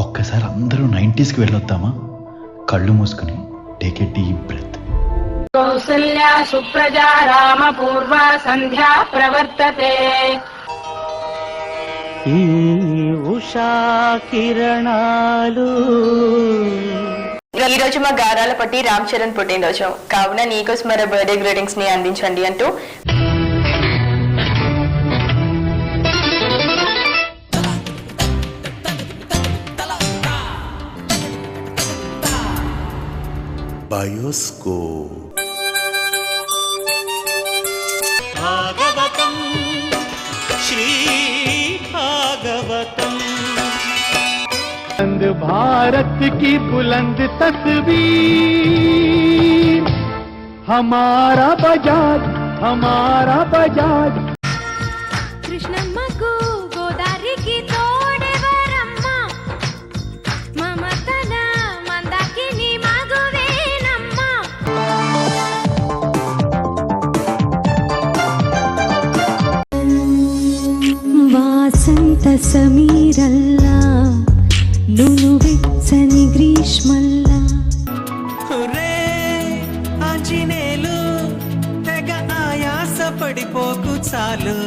ఒక్కసారి అందరూ 90s వెళ్ళొద్దామా? కళ్ళు మూసుకుని take a deep breath. Kausalya సుప్రజా రామ పూర్వ సంధ్యా ప్రవర్తతే. ఈ ఉషా కిరణాలు. ఈ రోజు మా గారాల పట్టి రామ్ చరణ్ పుట్టినరోజు కావున నీకోసం మరో బర్త్డే గ్రీటింగ్స్ ని అందించండి అంటూ బయోస్కోప్. భాగవతం శ్రీ భాగవతం. बुलंद भारत की बुलंद तस्वीर, हमारा बजाज, हमारा बजाज. కృష్ణమ్మకు గోదారికి తోడెవరమ్మ, మమతల మందాకిని మగువేనమ్మ. వాసంత సమీరల్లా నును వెచ్చని గ్రీష్మల్లా. ఆంజనేయులు తెగ ఆయాస పడిపోకు చాలు.